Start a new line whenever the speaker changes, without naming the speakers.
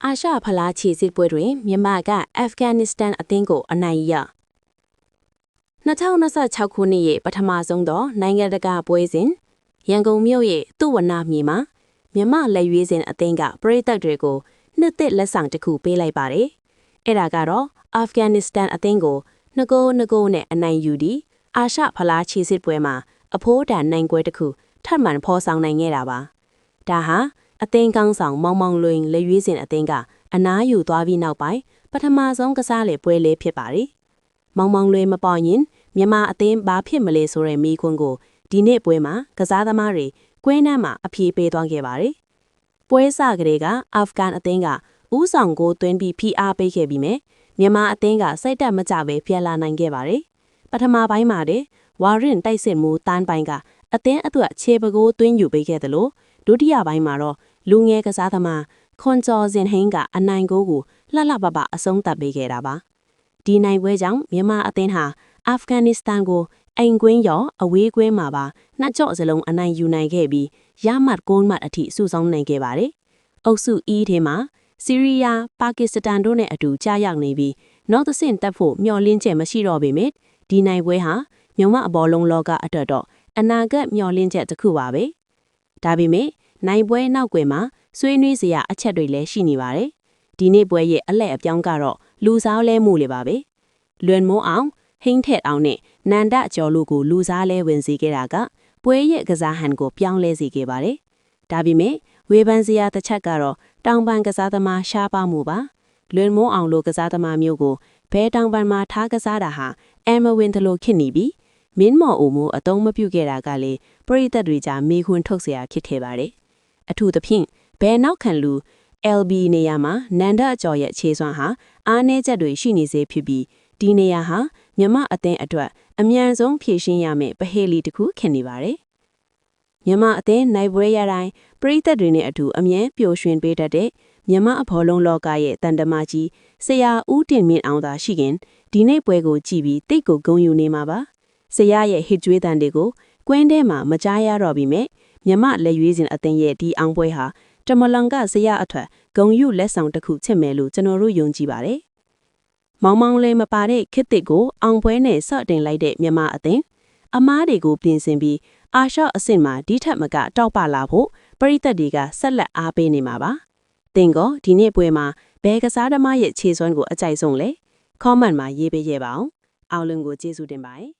အာရှဖလားခြေစစ်ပွဲတွင်မြန်မာကအာဖဂန်နစ္စတန်အသင်းကိုအနိုင်ရ2026ခုနှစ်ရဲ့ပထမဆုံးသောနိုင်ငံတကာပွဲစဉ်ရန်ကုန်မြို့ရဲ့သူ့ဝနမြေမှာမြန်မာလက်ရွေးစင်အသင်းကပရိသတ်တွေကိုနှစ်သက်လက်ဆောင်တစ်ခုပေးလိုက်ပါတယ်။အဲ့ဒါကတော့အာဖဂန်နစ္စတန်အသင်းကို2ဂိုးနဲ့အနိုင်ယူပြီးအာရှဖလားခြေစစ်ပွဲမှာအဖိုးတန်နိုင်ပွဲတစ်ခုထပ်မံဖော်ဆောင်နိုင်ခဲ့တာပါ။ဒါဟာအသင်းကောင်းဆောင်မောင်မောင်လွင်လက်ရွေးစင်အသင်းကအနားယူသွားပြီးနောက်ပိုင်းပထမဆုံးကစားလေပွဲလေးဖြစ်ပါတယ်။မောင်မောင်လွင်မပေါ်ရင်မြန်မာအသင်းဘာဖြစ်မလဲဆိုတဲ့မိခွန်းကိုဒီနေ့ပွဲမှာကစားသမားတွေကွင်းနှမ်းမှာအပြေပေးသွားခဲ့ပါတယ်။ပွဲစကလေးကအာဖဂန်အသင်းကဦးဆောင်ကိုသွင်းပြီးဖိအားပေးခဲ့ပြီးမြမြန်မာအသင်းကစိတ်တက်မကြပဲပြန်လာနိုင်ခဲ့ပါတယ်။ပထမပိုင်းမှာဝါရင်တိုက်စစ်မှုတန်းပိုင်းကအသင်းအတွက်ခြေပကိုးသွင်းယူပေးခဲ့တယ်လို့ဒုတိယပိုင်းမှာတော့လူငယ်ကစားသမားခွန်ကျော်စင်ဟင်းကအနိုင်ကိုလှလှပပအဆုံးသတ်ပေးခဲ့တာပါဒီနိုင်ပွဲကြောင့်မြန်မာအသင်းဟာအာဖဂန်နစ္စတန်ကိုအိမ်ကွင်းရောအဝေးကွင်းမှာပါနှစ်ကြော့စလုံးအနိုင်ယူနိုင်ခဲ့ပြီးရမှတ်9မှတ်အထိစုဆောင်းနိုင်ခဲ့ပါတယ်အုပ်စု E ထဲမှာဆီးရီးယားပါကစ္စတန်တို့နဲ့အတူကြားရောက်နေပြီးနောက်တစ်ဆင့်တက်ဖို့မျှော်လင့်ချက်မရှိတော့ပေမဲ့ဒီနိုင်ပွဲဟာမြန်မာအဘောလုံးလောကအတွက်တော့အနာဂတ်မျှော်လင့်ချက်တစ်ခုပါပဲဒါပေမဲ့နိုင်ပွဲနောက်ွယ်မှာဆွေးနွေးစရာအချက်တွေလည်းရှိနေပါတယ်။ဒီနေ့ပွဲရဲ့အလှည့်အပြောင်းကတော့လူစားလဲမှုလေပါပဲ။လွန်မိုးအောင်ဟင်းထက်အောင်နဲ့နန္ဒကျော်လူကိုလူစားလဲဝင်စေခဲ့တာကပွဲရဲ့ကစားဟန်ကိုပြောင်းလဲစေခဲ့ပါတယ်။ဒါပေမဲ့ဝေဖန်စရာတစ်ချက်ကတော့တောင်ပန်ကစားသမားရှားပါမှုပါ။လွန်မိုးအောင်လိုကစားသမားမျိုးကိုဘဲတောင်ပန်မှာထားကစားတာဟာအမ်မဝင်းတလို့ဖြစ်နေပြီးမင်းမော်အိုမိုအတုံးမပြုတ်ခဲ့တာကလေပရိသတ်တွေကြားမေခွန်းထုတ်เสียဖြစ်ခဲ့ပါတယ်။အထူးသဖြင့်ဘဲနောက်ခံလူ LB နေရာမှာနန္ဒအကျော်ရဲ့ခြေစွမ်းဟာအားနည်းချက်တွေရှိနေစေဖြစ်ပြီးဒီနေရာဟာမြမအသင်းအတွက်အမြန်ဆုံးဖြည့်ရှင်းရမယ့်ပဟေလီတစ်ခုခင်နေပါတယ်။မြမအသင်းနိုင်ပွဲရတိုင်းပရိသတ်တွေနဲ့အတူအမြဲပျော်ရွှင်ပေးတတ်တဲ့မြမအဘောလုံးလောကရဲ့တန်တမာကြီးဆရာဦးတင်မြင့်အောင်သာရှိခင်ဒီနေ့ပွဲကိုကြည့်ပြီးတိတ်ကိုဂုဏ်ယူနေမှာပါ။ဆရာရဲ့ဟစ်ကြွေးတန်တွေကိုကွင်းထဲမှာမကြားရတော့ပြီမဲ့မြမလက်ရွေးစင်အသင်းရဲ့ဒီအောင်ပွဲဟာတမလန်ကဇရအထွတ်ဂုံယူလက်ဆောင်တစ်ခုချစ်မယ်လို့ကျွန်တော်တို့ယုံကြည်ပါတယ်။မောင်မောင်လေးမပါတဲ့ခစ်တစ်ကိုအောင်ပွဲနဲ့ဆော့တင်လိုက်တဲ့မြမအသင်းအမားတွေကိုပြင်ဆင်ပြီးအာရှအဆင့်မှာဒီထက်မကတောက်ပလာဖို့ပရိသတ်တွေကဆက်လက်အားပေးနေမှာပါ။တင်ကောဒီနေ့ပွဲမှာဘယ်ကစားသမားရဲ့ခြေစွမ်းကိုအကြိုက်ဆုံးလဲ။ comment မှာရေးပေးခဲ့ပါအောင်။အားလုံးကိုကျေးဇူးတင်ပါတယ်။